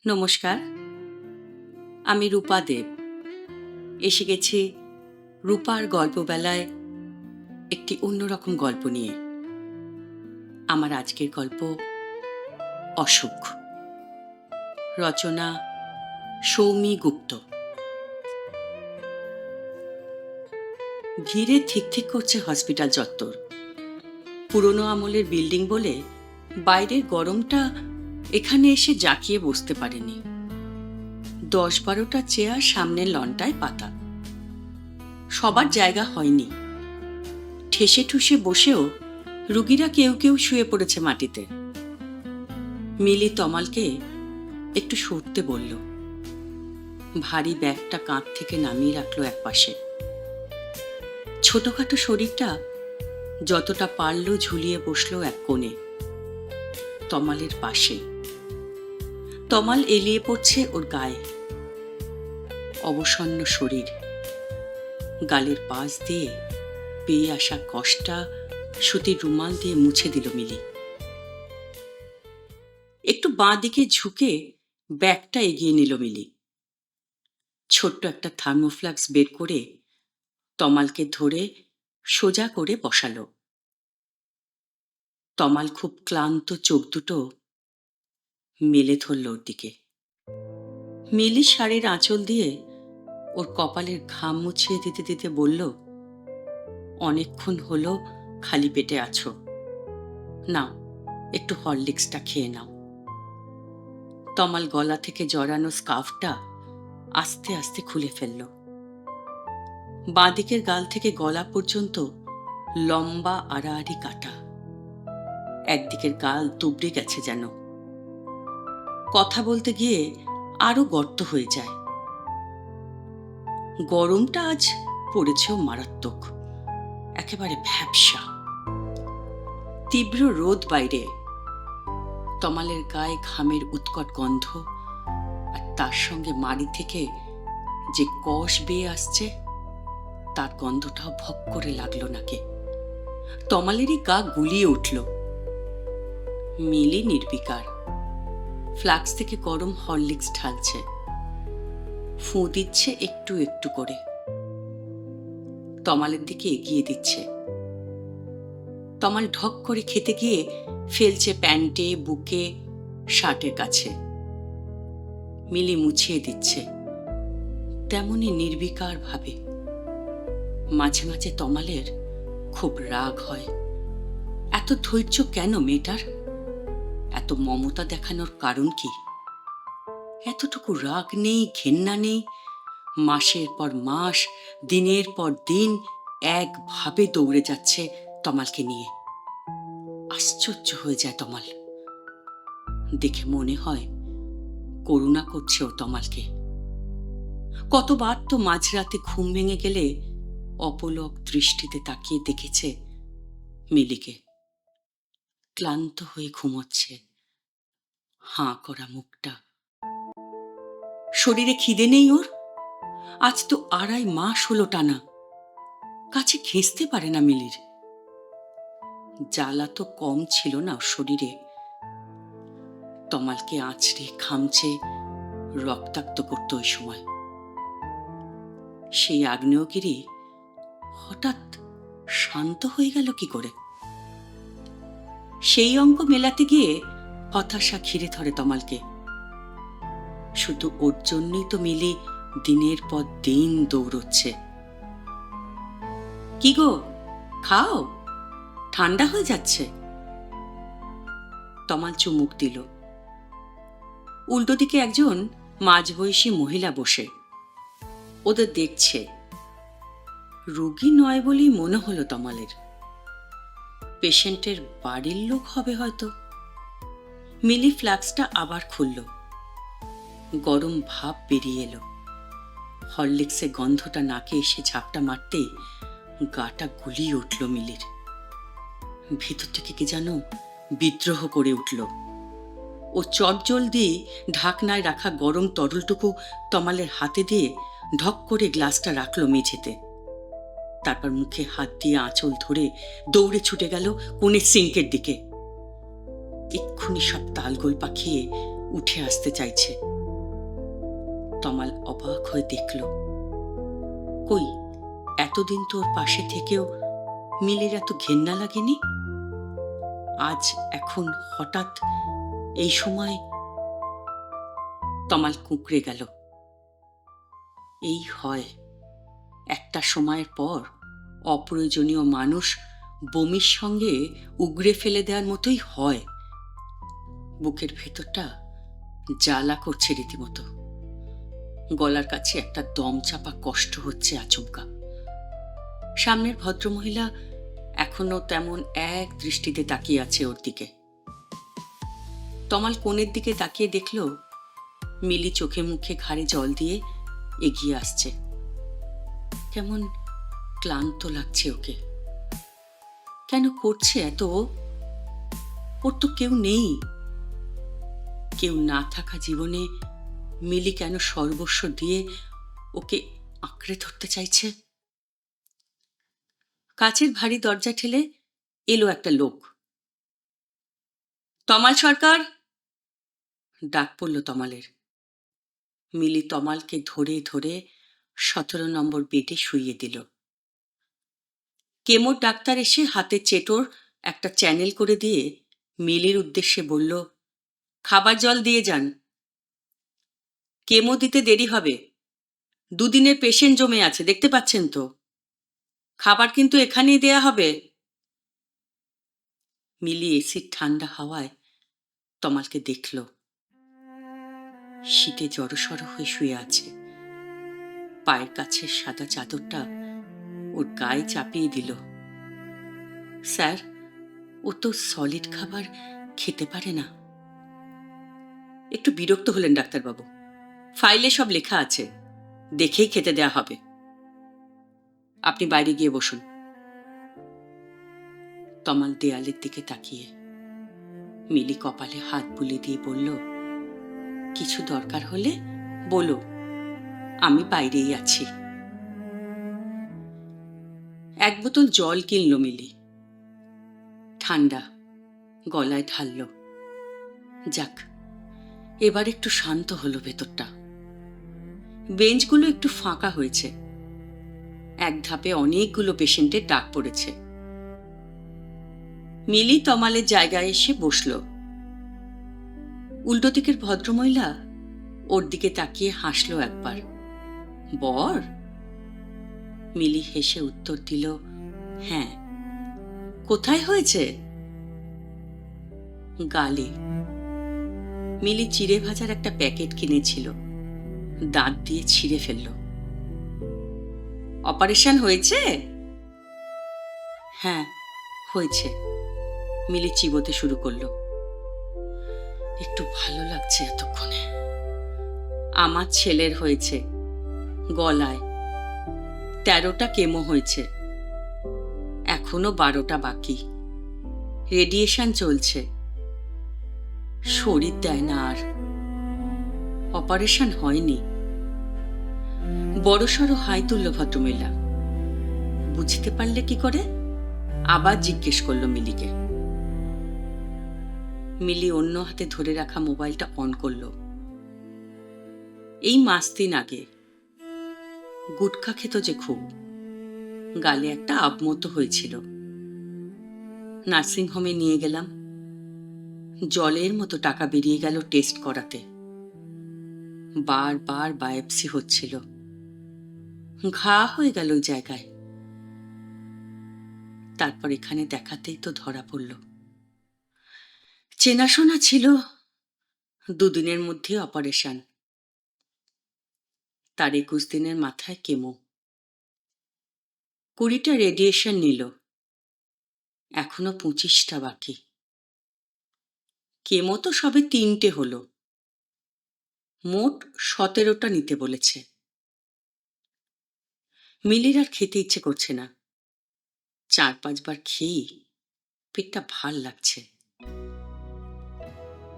নমস্কার, আমি রূপা দেব। এসে গেছি রূপার গল্পবেলায় একটি অন্যরকম গল্প নিয়ে। আমার আজকের গল্প অসুখ। রচনা সৌমি গুপ্ত। ভিড়ে ঠিক ঠিক করছে হসপিটাল চত্বর। পুরনো আমলের বিল্ডিং বলে বাইরের গরমটা এখানে এসে জাঁকিয়ে বসতে পারেনি। 10-12টা চেয়ার সামনের লনটায় পাতা। সবার জায়গা হয়নি। ঠেসে ঠুসে বসেও রুগীরা কেউ কেউ শুয়ে পড়েছে মাটিতে। মিলি তমালকে একটু সরতে বলল। ভারী ব্যাগটা কাঁধ থেকে নামিয়ে রাখলো একপাশে। ছোটখাটো শরীরটা যতটা পারল ঝুলিয়ে বসলো এক কোণে, তমালের পাশে। তমাল এলিয়ে পড়ছে ওর গায়ে। অবসন্ন শরীর, গালের পাশ দিয়ে পেয়ে আসা কষ্টা সুতির রুমাল দিয়ে মুছে দিল মিলি। একটু বাঁ দিকে ঝুঁকে ব্যাগটা এগিয়ে নিল মিলি। ছোট্ট একটা থার্মোফ্লাক্স বের করে তমালকে ধরে সোজা করে বসালো। তমাল খুব ক্লান্ত চোখ দুটো মেলে ধরল ওর দিকে। মিলি শাড়ির আঁচল দিয়ে ওর কপালের ঘাম মুছিয়ে দিতে দিতে বলল, অনেকক্ষণ হলো খালি পেটে আছো, নাও একটু হরলিক্সটা খেয়ে নাও। তমাল গলা থেকে জড়ানো স্কার্ফটা আস্তে আস্তে খুলে ফেলল। বাঁদিকের গাল থেকে গলা পর্যন্ত লম্বা আড়াআড়ি কাটা। একদিকের গাল তুবড়ে গেছে যেন। কথা বলতে গিয়ে আরো গর্ত হয়ে যায়। গরমটা আজ পড়েছেও মারাত্মক, একেবারে ভ্যাপসা। তীব্র রোদ বাইরে। তমালের গায়ে ঘামের উৎকট গন্ধ, আর তার সঙ্গে মাড়ি থেকে যে কষ বেয়ে আসছে তার গন্ধটাও ভক করে লাগলো নাকে। তমালেরই গা গুলিয়ে উঠল। মিলি নির্বিকার। ফ্লাক্স থেকে গরম হরলিক্স ঢালছে, ফুঁ দিচ্ছে একটু একটু করে। তমালের দিকে এগিয়ে দিচ্ছে। তমাল ঢক করে খেতে গিয়ে ফেলছে প্যান্টে, বুকে, শার্টের কাছে। মিলি মুছিয়ে দিচ্ছে তেমনি নির্বিকার ভাবে। মাঝে মাঝে তমালের খুব রাগ হয়। এত ধৈর্য কেন মেয়েটার? এত মমতা দেখানোর কারণ কি? এতটুকু রাগ নেই, ঘেন্না নেই। মাসের পর মাস, দিনের পর দিন একভাবে দৌড়ে যাচ্ছে তমালকে নিয়ে। আশ্চর্য হয়ে যায় তমাল। দেখে মনে হয় করুণা করছে ও তমালকে। কতবার তো মাঝরাতে ঘুম ভেঙে গেলে অপলক দৃষ্টিতে তাকিয়ে দেখেছে মিলিকে। ক্লান্ত হয়ে ঘুমোচ্ছে, হাঁ করা মুখটা। শরীরে খিদে নেই ওর। আজ তো 2.5 মাস হলো টানা। কাছে ঘেঁষতে পারে না মিলির। জ্বালা তো কম ছিল না ওর শরীরে। তমালকে আঁচড়ে খামচে রক্তাক্ত করত ওই সময়। সেই আগ্নেয়গিরি হঠাৎ শান্ত হয়ে গেল কি করে? সেই অঙ্ক মেলাতে গিয়ে হতাশা ঘিরে ধরে তমালকে। শুধু ওর জন্যই তো মিলি দিনের পর দিন দৌড়চ্ছে। কি গো, খাও, ঠান্ডা হয়ে যাচ্ছে। তমাল চুমুক দিল। উল্টো দিকে একজন মাঝবয়সী মহিলা বসে ওদের দেখছে। রোগী নয় বলেই মনে হলো তমালের। পেশেন্টের বাড়ির লোক হবে হয়তো। মিলি ফ্লাক্সটা আবার খুলল। গরম ভাব বেরিয়ে এলো। হরলিক্সের গন্ধটা নাকে এসে ঝাপটা মারতেই গাটা গুলিয়ে উঠল মিলির। ভেতর থেকে কি যেন বিদ্রোহ করে উঠল। ও চটজলদি ঢাকনায় রাখা গরম তরলটুকু তমালের হাতে দিয়ে ঢক করে গ্লাসটা রাখল মেঝেতে। তারপর মুখে হাত দিয়ে আঁচল ধরে দৌড়ে ছুটে গেল কোণের সিঙ্কের দিকে। এক্ষুনি সব তালগোল পাকিয়ে উঠে আসতে চাইছে। তমাল অবাক হয়ে দেখল, কই এতদিন তোর পাশে থেকেও মিলির এত ঘেন্না লাগেনি, আজ এখন হঠাৎ এই সময়? তমাল কুঁকড়ে গেল। এই হয়, একটা সময়ের পর অপ্রয়োজনীয় মানুষ বমির সঙ্গে উগড়ে ফেলে দেওয়ার মতোই হয়। বুকের ভেতরটা জ্বালা করছে রীতিমতো, গলার কাছে একটা দম চাপা কষ্ট হচ্ছে আচমকা। সামনের ভদ্রমহিলা এখনো তেমন এক দৃষ্টিতে তাকিয়ে আছে ওর দিকে। তমাল কোণের দিকে তাকিয়ে দেখল মিলি চোখে মুখে ঘাড়ে জল দিয়ে এগিয়ে আসছে। কেমন ক্লান্ত লাগছে ওকে। কেন করছে এত? ওর তো কেউ নেই। কেউ না থাকা জীবনে মিলি কেন সর্বস্ব দিয়ে ওকে আঁকড়ে ধরতে চাইছে? কাচের ভারী দরজা ঠেলে এলো একটা লোক। তমাল সরকার, ডাক পড়ল তমালের। মিলি তমালকে ধরে ধরে 17 নম্বর বেডে শুইয়ে দিল। কেমোর ডাক্তার এসে হাতে চেটোর একটা চ্যানেল করে দিয়ে মিলির উদ্দেশ্যে বলল, খাবার জল দিয়ে যান, কেমো দিতে দেরি হবে, 2 দিনের পেশেন্ট জমে আছে, দেখতে পাচ্ছেন তো, খাবার কিন্তু এখানেই দেয়া হবে। মিলি এসির ঠান্ডা হাওয়ায় তমালকে দেখল, শীতে জড়সড় হয়ে শুয়ে আছে। পায়ের কাছে সাদা চাদরটা ওর গায়ে চাপিয়ে দিল। স্যার, ও তো সলিড খাবার খেতে পারে না। একটু বিরক্ত হলেন ডাক্তারবাবু, ফাইলে সব লেখা আছে, দেখেই খেতে দেয়া হবে। আপনি বাইরে গিয়ে বসুন। তমাল দেয়ালের দিকে তাকিয়ে মিলি কপালে হাত বুলিয়ে দিয়ে বলল, কিছু দরকার হলে বলো, আমি বাইরেই আছি। 1 বোতল জল কিনল মিলি, ঠান্ডা, গলায় ঢালল। যাক, এবার একটু শান্ত হলো ভেতরটা। বেঞ্চগুলো একটু ফাঁকা হয়েছে, এক ধাপে অনেকগুলো পেশেন্টের ডাক পড়েছে। মিলি তমালের জায়গায় এসে বসল। উল্টো দিকের ভদ্রমহিলা ওর দিকে তাকিয়ে হাসল একবার। বর? মিলি হেসে উত্তর দিল, হ্যাঁ। কোথায় হয়েছে? গালে। মিলি চিড়ে ভাজার একটা প্যাকেট কিনেছিল, দাঁত দিয়ে ছিঁড়ে ফেলল। অপারেশন হয়েছে? হ্যাঁ হয়েছে। মিলি চিবোতে শুরু করলো। একটু ভালো লাগছে এতক্ষণে। আমার ছেলের হয়েছে, গলায় 13টা কেমো হয়েছে, এখনো 12টা বাকি। রেডিয়েশন চলছে, শরীর দেয় না আর। অপারেশন হয়নি। বড়সড় হাই তুলল ভদ্রমহিলা। বুঝতে পারলে কি করে? আবার জিজ্ঞেস করলো মিলিকে। মিলি অন্য হাতে ধরে রাখা মোবাইলটা অন করলো। এই মাস 3 আগে গুটখা খেত যে খুব, গালে একটা আবমতো হয়েছিল। নার্সিংহোমে নিয়ে গেলাম, জলের মতো টাকা বেরিয়ে গেল টেস্ট করাতে। বারবার বায়োপসি হচ্ছিল, ঘা হয়ে গেল ওই জায়গায়। তারপর এখানে দেখাতেই তো ধরা পড়ল। চেনাশোনা ছিল, 2 দিনের মধ্যে অপারেশন। তার 21 দিনের মাথায় কেমো। 20টা রেডিয়েশন নিল, এখনো 25টা বাকি। কেমো তো সবে 3টে হলো, মোট 17টা নিতে বলেছে। মিলির আর খেতে ইচ্ছে করছে না। 4-5 বার খেয়ে পেটটা ভাল লাগছে।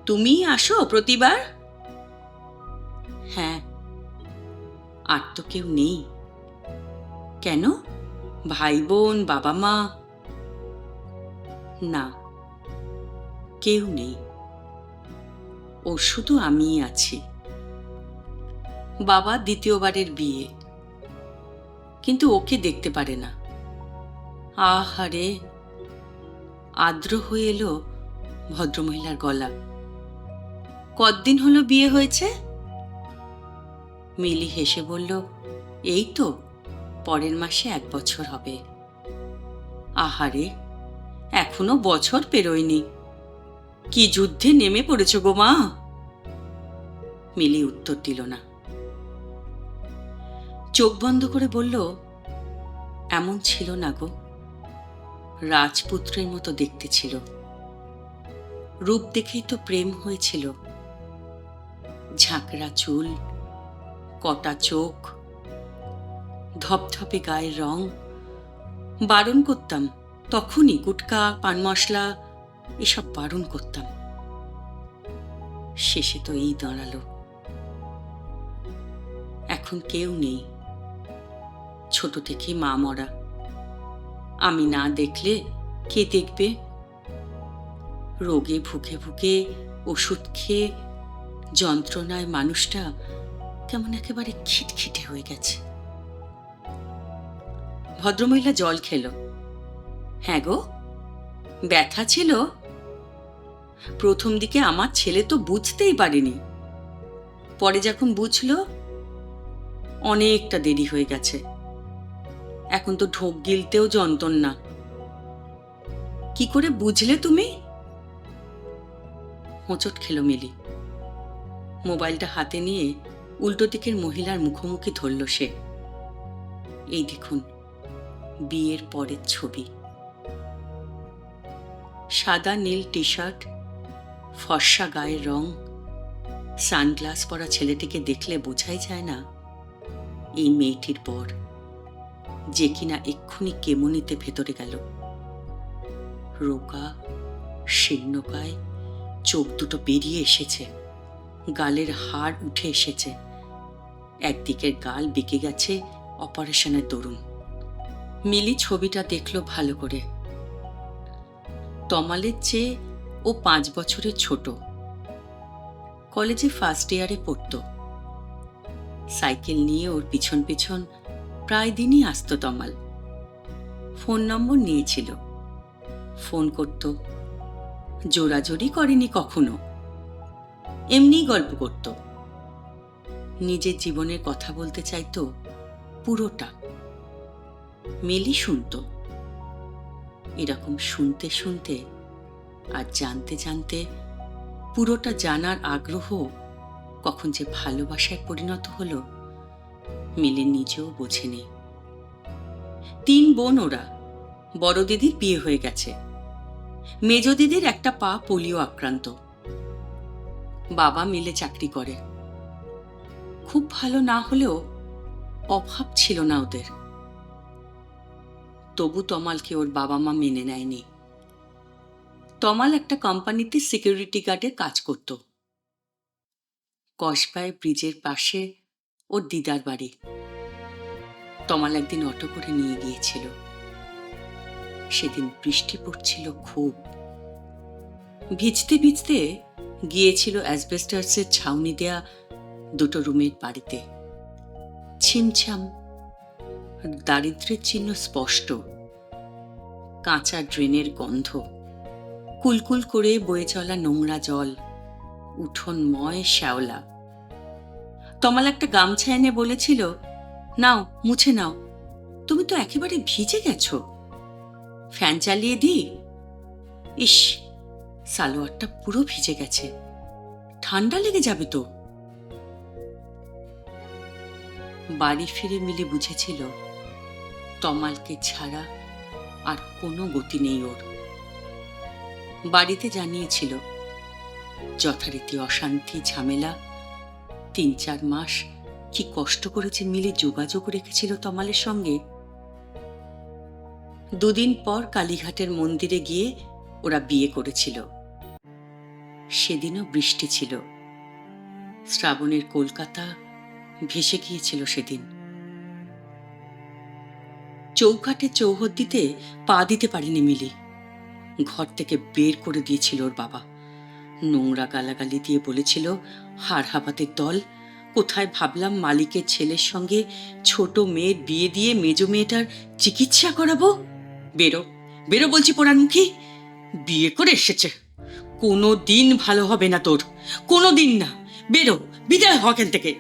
তুমি আসো প্রতিবার? হ্যাঁ। আর তো কেউ নেই। কেন? ভাই বোন, বাবা মা? না, কেউ নেই। ও শুধু আমিই আছি। বাবা দ্বিতীয়বারের বিয়ে, কিন্তু ওকে দেখতে পারে না। আহারে, আর্দ্র হয়ে এলো ভদ্রমহিলার গলা। কতদিন হলো বিয়ে হয়েছে? মিলি হেসে বলল, এই তো পরের মাসে 1 বছর হবে। আহারে, এখনো বছর পেরোয়নি। কি যুদ্ধে নেমে পড়েছ গো মা? মিলি উত্তর দিল না। চোখ বন্ধ করে বলল, এমন ছিল না গো, রাজপুত্রের মতো দেখতে ছিল। রূপ দেখেই তো প্রেম হয়েছিল। ঝাঁকড়া চুল, কটা চোখ, ধপধপে গায়ের রং। বারণ করতাম তখনই, গুটকা, পান মশলা এসব বারণ করতাম। শেষে তো এই দাঁড়ালো। এখন কেউ নেই, ছোট থেকে মা মরা। আমি না দেখলে কে দেখবে? রোগে ভুকে ভুকে, ওষুধ খেয়ে, যন্ত্রণায় মানুষটা কেমন একেবারে খিটখিটে হয়ে গেছে। ভদ্রমহিলা জল খেল। হ্যাঁ গো, ব্যথা ছিল। প্রথম দিকে আমার ছেলে তো বুঝতেই পারেনি, পরে যখন বুঝলো অনেকটা দেরি হয়ে গেছে। এখন তো ঢোক গিলতেও যন্ত্রণা। কি করে বুঝলে তুমি? হোঁচট খেল মিলি। মোবাইলটা হাতে নিয়ে উল্টো দিকের মহিলার মুখোমুখি ধরল সে। এই দেখুন, বিয়ের পরের ছবি। সাদা নীল টি শার্ট, ফর্সা গায়ের রং, সানগ্লাস পরা ছেলেটিকে দেখলে বোঝাই যায় না এই মেয়েটির পর, যে কিনা এক্ষুনি কেমনিতে ভেতরে গেল। রোগা, শীর্ণকায়, চোখ দুটো বেরিয়ে এসেছে, গালের হাড় উঠে এসেছে, একদিকের গাল বেঁকে গেছে অপারেশনের দরুন। মিলি ছবিটা দেখলো ভালো করে। তমালের চেয়ে ও 5 বছরের ছোট। কলেজে ফার্স্ট ইয়ারে পড়ত। সাইকেল নিয়ে ওর পিছন পিছন প্রায় দিনই আসতো তমাল। ফোন নম্বর নিয়েছিল, ফোন করত। জোরাজোরি করেনি কখনো, এমনিই গল্প করত। নিজের জীবনের কথা বলতে চাইতো পুরোটা। মিলি শুনত। এরকম শুনতে শুনতে আর জানতে জানতে পুরোটা জানার আগ্রহ কখন যে ভালোবাসায় পরিণত হলো মিলি নিজেও বোঝেনি। 3 বোন ওরা। বড় দিদির বিয়ে হয়ে গেছে। মেজ দিদির একটা পা পোলিও আক্রান্ত। বাবা মিলে চাকরি করে। খুব ভালো না হলেও অভাব ছিল না ওদের। তবু তমালকে ওর বাবা মা মেনে নেয়নি। তমাল একটা কোম্পানিতে সিকিউরিটি গার্ডের কাজ করত। কসবায় ব্রিজের পাশে ওর দিদার বাড়ি। তমাল একদিন অটো করে নিয়ে গিয়েছিল। সেদিন বৃষ্টি পড়ছিল খুব। ভিজতে ভিজতে গিয়েছিল অ্যাসবেস্টাসের ছাউনি দেয়া 2 রুমের বাড়িতে। ছিমছাম, দারিদ্র্যের চিহ্ন স্পষ্ট। কাঁচা ড্রেনের গন্ধ, কুলকুল করে বয়ে চলা নোংরা জল, উঠোনময় শ্যাওলা। তমাল একটা গামছা এনে বলেছিল, নাও মুছে নাও, তুমি তো একেবারে ভিজে গেছো। ফ্যান চালিয়ে দিই? ইস, সালোয়ারটা পুরো ভিজে গেছে, ঠান্ডা লেগে যাবে তো। বাড়ি ফিরে মিলে বুঝেছিল তমালকে ছাড়া আর কোনো গতি নেই ওর। বাড়িতে জানিয়েছিল। যথারীতি অশান্তি, ঝামেলা। 3-4 মাস কি কষ্ট করেছে মিলে যোগাযোগ রেখেছিল তমালের সঙ্গে। 2 দিন পর কালীঘাটের মন্দিরে গিয়ে ওরা বিয়ে করেছিল। সেদিনও বৃষ্টি ছিল। শ্রাবণের কলকাতা ভেসে গিয়েছিল সেদিন। চৌকাঠে চৌহদ্দিতে পা দিতে পারিনি মিলি। ঘর থেকে বের করে দিয়েছিল ওর বাবা। নোংরা গালাগালি দিয়ে বলেছিল, হাড়হাবাতের দল, কোথায় ভাবলাম মালিকের ছেলের সঙ্গে ছোট মেয়ের বিয়ে দিয়ে মেজো মেয়েটার চিকিৎসা করাবো। বেরো বেরো বলছি পোড়ারমুখী, বিয়ে করে এসেছে, কোনো দিন ভালো হবে না তোর, কোনো দিন না। বেরো, বিদায় হ এখান থেকে।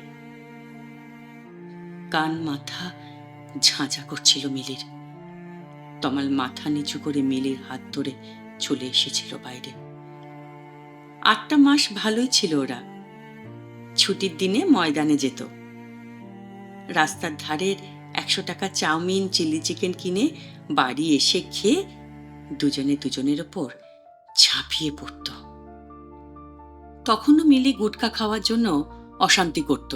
কান মাথা ঝাঁঝা করছিল মিলির। তমাল মাথা নিচু করে মিলির হাত ধরে চলে এসেছিল বাইরে। 8টা মাস ভালোই ছিল ওরা। ছুটির দিনে ময়দানে যেত, রাস্তার ধারের 100 টাকা চাউমিন চিলি চিকেন কিনে বাড়ি এসে খেয়ে দুজনে দুজনের ওপর ঝাঁপিয়ে পড়ত। তখনও মিলি গুটকা খাওয়ার জন্য অশান্তি করত,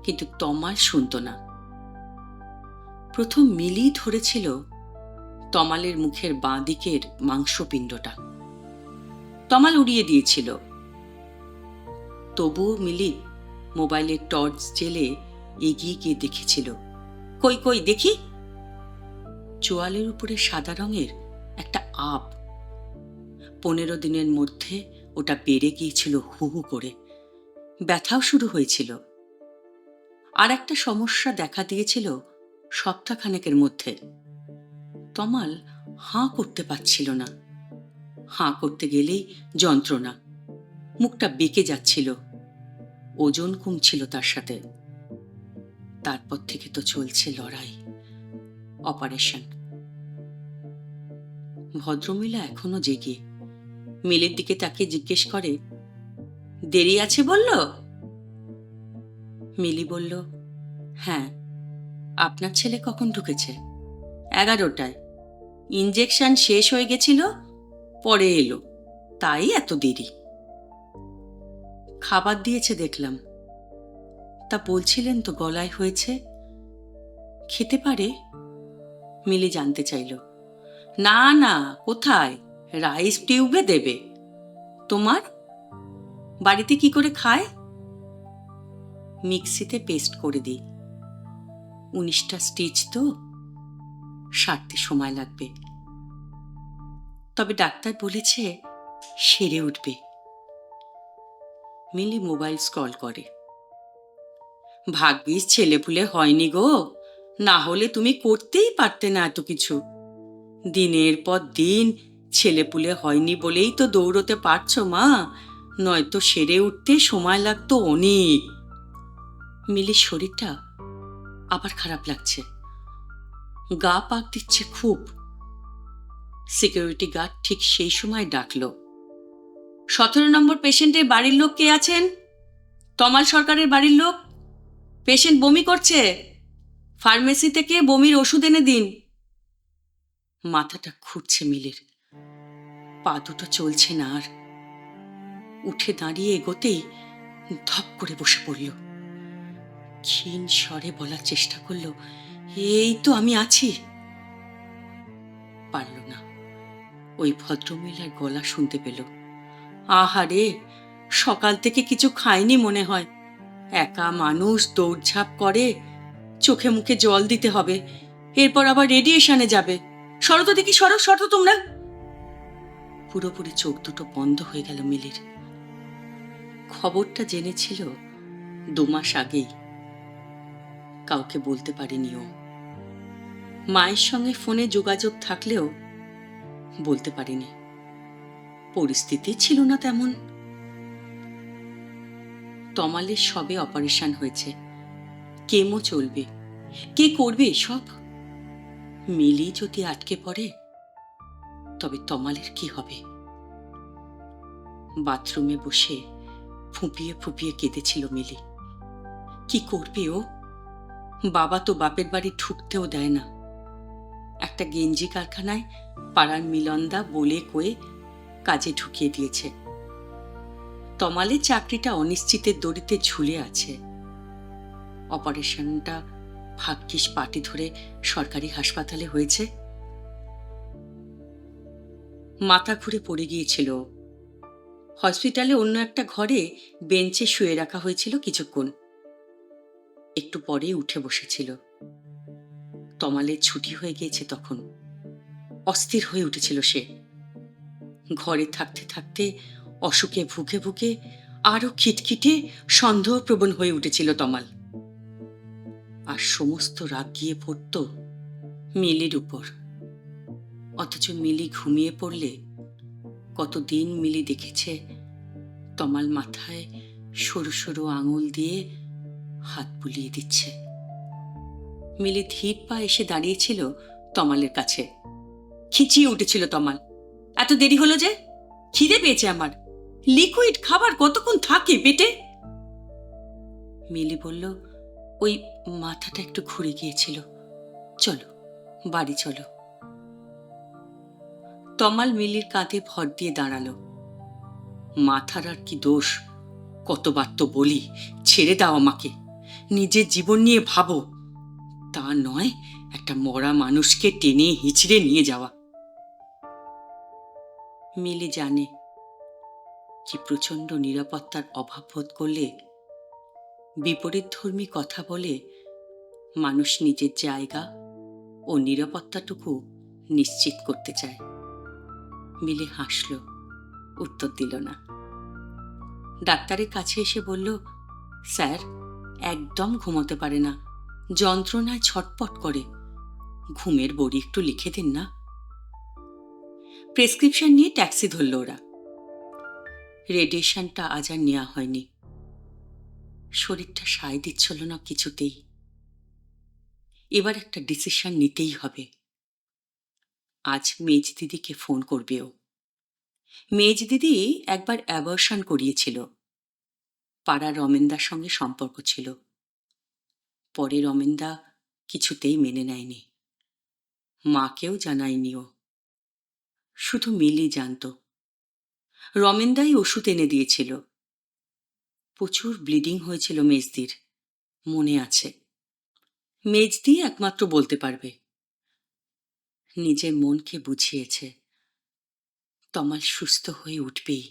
কিন্তু তমাল শুনত না। প্রথম মিলি ধরেছিল তমালের মুখের বাঁ দিকের মাংসপিণ্ডটা। তমাল উড়িয়ে দিয়েছিল। তবুও মিলি মোবাইলের টর্চ জেলে এগিয়ে গিয়ে দেখেছিল, কই কই দেখি। চোয়ালের উপরে সাদা রঙের একটা আপ। 15 দিনের মধ্যে ওটা বেড়ে গিয়েছিল হু হু করে, ব্যথাও শুরু হয়েছিল। আর একটা সমস্যা দেখা দিয়েছিল সপ্তাহখানেকের মধ্যে। তমাল হাঁ করতে পারছিল না। হাঁ করতে গেলেই যন্ত্রণা, মুখটা বেঁকে যাচ্ছিল, ওজন কমছিল তার সাথে। তারপর থেকে তো চলছে লড়াই, অপারেশন। ভদ্রমহিলা এখনো জেগে মিলির দিকে তাকিয়ে জিজ্ঞেস করে, দেরি আছে বলল? মিলি বলল, হ্যাঁ। আপনার ছেলে কখন ঢুকেছে? 11টায়। ইঞ্জেকশন শেষ হয়ে গেছিল, পরে এলো, তাই এত দেরি। খাবার দিয়েছে দেখলাম। তা বলছিলেন তো গলায় হয়েছে, খেতে পারে? মিলি জানতে চাইল। না না, কোথায়, রাইস টিউবে দেবে। তোমার বাড়িতে কি করে খায়? মিক্সিতে পেস্ট করে দিই। 19টা স্টিচ তো, সারতে সময় লাগবে। তবে ডাক্তার বলেছে সেরে উঠবে। মিলি মোবাইল স্ক্রল করে। ভাগ্যিস ছেলেপুলে হয়নি গো, না হলে তুমি করতেই পারতে না এত কিছু। দিনের পর দিন ছেলেপুলে হয়নি বলেই তো দৌড়তে পারছো মা, নয়তো সেরে উঠতে সময় লাগতো অনেক। মিলির শরীরটা আবার খারাপ লাগছে, গা পাক দিচ্ছে খুব। সিকিউরিটি গার্ড ঠিক সেই সময় ডাকলো, 17 নম্বর পেশেন্টের বাড়ির লোক কে আছেন? তমাল সরকারের বাড়ির লোক। পেশেন্ট বমি করছে, ফার্মেসি থেকে বমির ওষুধ এনে দিন। মাথাটা ঘুরছে মিলির, পা দুটো চলছে না আর। উঠে দাঁড়িয়ে এগোতেই ধপ করে বসে পড়ল। ক্ষীণ স্বরে বলার চেষ্টা করলো, এই তো আমি আছি। পারল না। ওই ভদ্রমহিলার গলা শুনতে পেল। আহারে, সকাল থেকে কিছু খায়নি মনে হয়, একা মানুষ, দৌড়ঝাঁপ করে, চোখে মুখে জল দিতে হবে, এরপর আবার রেডিয়েশনে যাবে। সরো তো দেখি, সরো সরো তোমরা। পুরোপুরি চোখ দুটো বন্ধ হয়ে গেল মিলির। খবরটা জেনেছিল 2 মাস আগেই, কাউকে বলতে পারেনি ও। মায়ের সঙ্গে ফোনে যোগাযোগ থাকলেও বলতে পারেনি, পরিস্থিতি ছিল না তেমন। তমালের সবে অপারেশন হয়েছে, কেমো চলবে, কে করবে সব? মিলি যদি আটকে পড়ে তবে তমালের কি হবে? বাথরুমে বসে ফুঁপিয়ে ফুঁপিয়ে কেঁদেছিল মিলি। কি করবে ও? বাবা তো বাপের বাড়ি ঢুকতেও দেয় না। একটা গেঞ্জি কারখানায় পাড়ার মিলনদা বলে কয়ে কাজে ঢুকিয়ে দিয়েছে। তমালের চাকরিটা অনিশ্চিতের দড়িতে ঝুলে আছে। অপারেশনটা ভাগ্যিস পাটি ধরে সরকারি হাসপাতালে হয়েছে। মাথা ঘুরে পড়ে গিয়েছিল। হসপিটালে অন্য একটা ঘরে বেঞ্চে শুয়ে রাখা হয়েছিল কিছুক্ষণ। একটু পরে উঠে বসেছিল। তমালের ছুটি হয়ে গিয়েছে তখন। অস্থির হয়ে উঠেছিল সে। ঘরে থাকতে থাকতে অসুখে ভুগে ভুগে আরো খিটখিটে সন্দেহপ্রবণ হয়ে উঠেছিল তমাল। আর সমস্ত রাগ গিয়ে পড়ত মিলির উপর। অথচ মিলি ঘুমিয়ে পড়লে কতদিন মিলি দেখেছে তমাল মাথায় সরু সরু আঙুল দিয়ে হাত বুলিয়ে দিচ্ছে। মিলি ধীর পা এসে দাঁড়িয়েছিল তমালের কাছে। খিচিয়ে উঠেছিল তমাল। এত দেরি হলো যে? খিদে পেয়েছে আমার। লিকুইড খাবার কতক্ষণ থাকে পেটে? মিলি বলল, ওই মাথাটা একটু ঘুরে গিয়েছিল, চলো বাড়ি চলো। তমাল মিলির কাঁধে ভর দিয়ে দাঁড়ালো। মাথার আর কি দোষ? কতবার তো বলি ছেড়ে দাও আমাকে, নিজের জীবন নিয়ে ভাবো। তা নয় একটা মরা মানুষকে টেনে হিঁচড়ে নিয়ে যাওয়া। মিলি জানে কি প্রচন্ড নিরাপত্তার অভাব বোধ করলে বিপরীতধর্মী কথা বলে মানুষ নিজের জায়গা ও নিরাপত্তাটুকু নিশ্চিত করতে চায়। মিলি হাসল, উত্তর দিল না। ডাক্তারের কাছে এসে বলল, স্যার একদম ঘুমোতে পারে না, যন্ত্রণায় ছটপট করে, ঘুমের বড়ি একটু লিখে দিন না। প্রেসক্রিপশন নিয়ে ট্যাক্সি ধরল ওরা। রেডিয়েশনটা আজ আর নেওয়া হয়নি। শরীরটা সায় দিচ্ছিল না কিছুতেই। এবার একটা ডিসিশন নিতেই হবে। আজ মেজ দিদিকে ফোন করবে ও। মেজ দিদি একবার অ্যাবর্শন করিয়েছিল। পাড়ার রমেনদার সঙ্গে সম্পর্ক ছিল। পরে রমেনদা কিছুতেই মেনে নেয়নি। মাকেও জানায়নি ও। শুধু মিলি জানত। রমেনদাই ওষুধ এনে দিয়েছিল। প্রচুর ব্লিডিং হয়েছিল মেজদির, মনে আছে। মেজদি একমাত্র বলতে পারবে। নিজের মনকে বুঝিয়েছে তমাল সুস্থ হয়ে উঠবেই।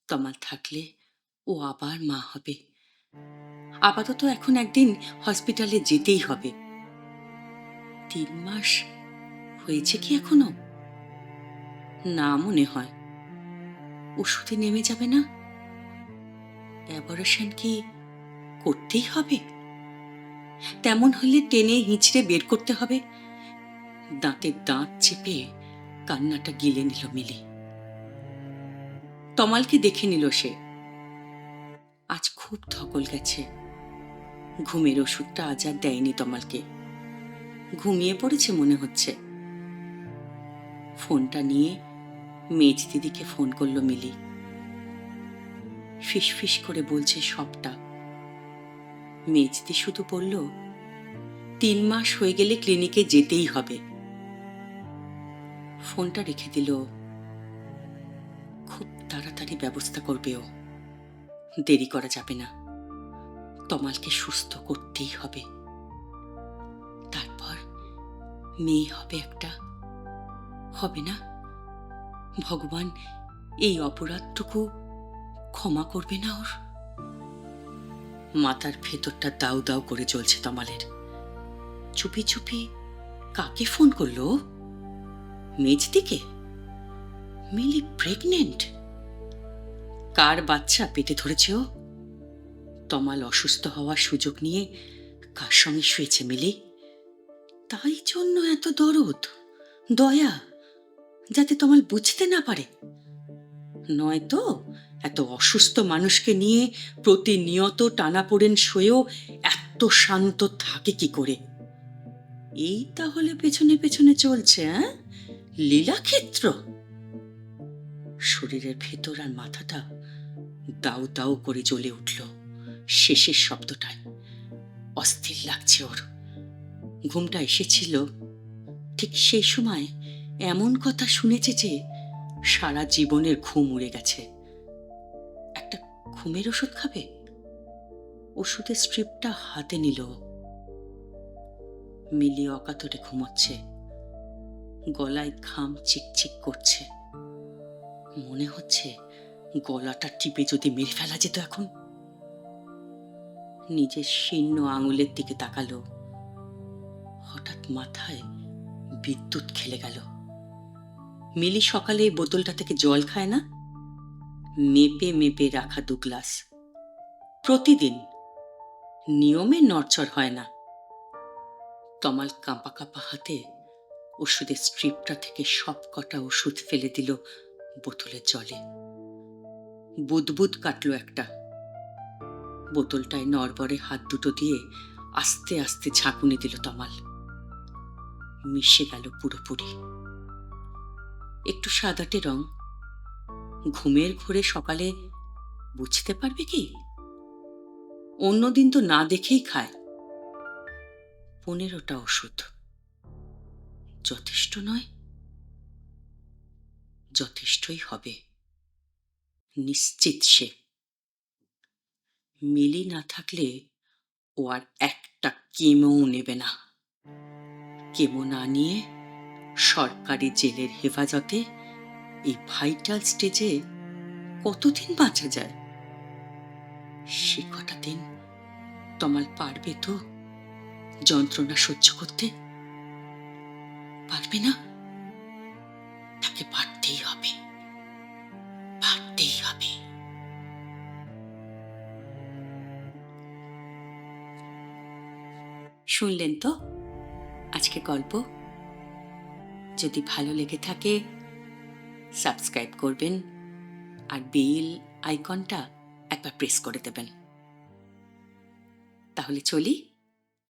তমাল থাকলে ও আবার মা হবে। আপাতত এখন একদিন হসপিটালে যেতেই হবে। 3 মাস হয়েছে কি এখনো? না মনে হয়। ওষুধে নেমে যাবে না? অ্যাবর্শন কি করতেই হবে? তেমন হলে টেনে হিঁচড়ে বের করতে হবে। দাঁতে দাঁত চেপে কান্নাটা গিলে নিল মিলি। তমালকে দেখে নিল সে। আজ খুব ধকল গেছে। ঘুমের ওষুধটা আজ আর দেয়নি তমালকে। ঘুমিয়ে পড়েছে মনে হচ্ছে। ফোনটা নিয়ে মেজ দিদিকে ফোন করলো মিলি। ফিস ফিস করে বলছে সবটা। মেজদি শুধু বলল, 3 মাস হয়ে গেলে ক্লিনিকে যেতেই হবে। ফোনটা রেখে দিল। খুব তাড়াতাড়ি ব্যবস্থা করবে ও। দেরি করা যাবে না। তমালকে সুস্থ করতেই হবে। তারপর মেয়ে হবে একটা। হবে না? ভগবান এই অপরাধটুকু ক্ষমা করবে না ওর? মাথার ভেতরটা দাউ দাউ করে চলছে তমালের। চুপি চুপি কাকে ফোন করলো? মেজদিকে? মিলি প্রেগনেন্ট? কার বাচ্চা পেটে ধরেছে ও? তমাল অসুস্থ হওয়ার সুযোগ নিয়ে কার সঙ্গে শুয়েছে মিলি? তাই জন্য এত দরদ, দয়া, যাতে তমাল বুঝতে না পারে। নয়তো এত অসুস্থ মানুষকে নিয়ে প্রতিনিয়ত টানাপোড়েন সয়েও এত শান্ত থাকে কি করে? এই তাহলে পেছনে পেছনে চলছে, লীলাক্ষেত্র। শরীরের ভেতর আর মাথাটা দাউ দাউ করে জ্বলে উঠল শেষের শব্দটায়। অস্থির লাগছে ওর। ঘুমটা এসেছিল ঠিক সেই সময় এমন কথা শুনেছে যে সারা জীবনের ঘুম উড়ে গেছে। একটা ঘুমের ওষুধ খাবে। ওষুধের স্ট্রিপটা হাতে নিল। মিলি অকাতরে ঘুমোচ্ছে। গলায় ঘাম চিকচিক করছে। মনে হচ্ছে গলাটা টিপে যদি মেরে ফেলা যেত এখন। নিজের শীর্ণ আঙুলের দিকে তাকালো। হঠাৎ মাথায় বিদ্যুৎ খেলে গেল। মিলি সকালে এই বোতলটা থেকে জল খায় না? মেপে মেপে রাখা 2 গ্লাস। প্রতিদিন, নিয়মে নড়চড় হয় না। তমাল কাঁপা কাঁপা হাতে ওষুধের স্ট্রিপটা থেকে সব কটা ওষুধ ফেলে দিল বোতলের জলে। বুদবুদ কাটল একটা। বোতলটায় নড়বড়ে হাত দুটো দিয়ে আস্তে আস্তে ঝাঁকুনি দিল তমাল। মিশে গেল পুরোপুরি। একটু সাদাটে রং। ঘুমের ঘোরে সকালে বুঝতে পারবে কি? অন্যদিন তো না দেখেই খায়। 15টা ওষুধ যথেষ্ট নয়? যথেষ্টই হবে, নিশ্চিত সে। মিলি না থাকলে ও আর একটা কেমোও নেবে না। কেমো না নিয়ে সরকারি জেলের হেফাজতে এই ভাইটাল স্টেজে কতদিন বাঁচা যায়? সে কটা দিন তমাল পারবে তো যন্ত্রণা সহ্য করতে? পারবে না? তাকে পারতেই হবে, পারতেই হবে। শুনলেন তো আজকে গল্প? যদি ভালো লেগে থাকে সাবস্ক্রাইব করবেন আর বেল আইকনটা একবার প্রেস করে দেবেন। তাহলে চলি।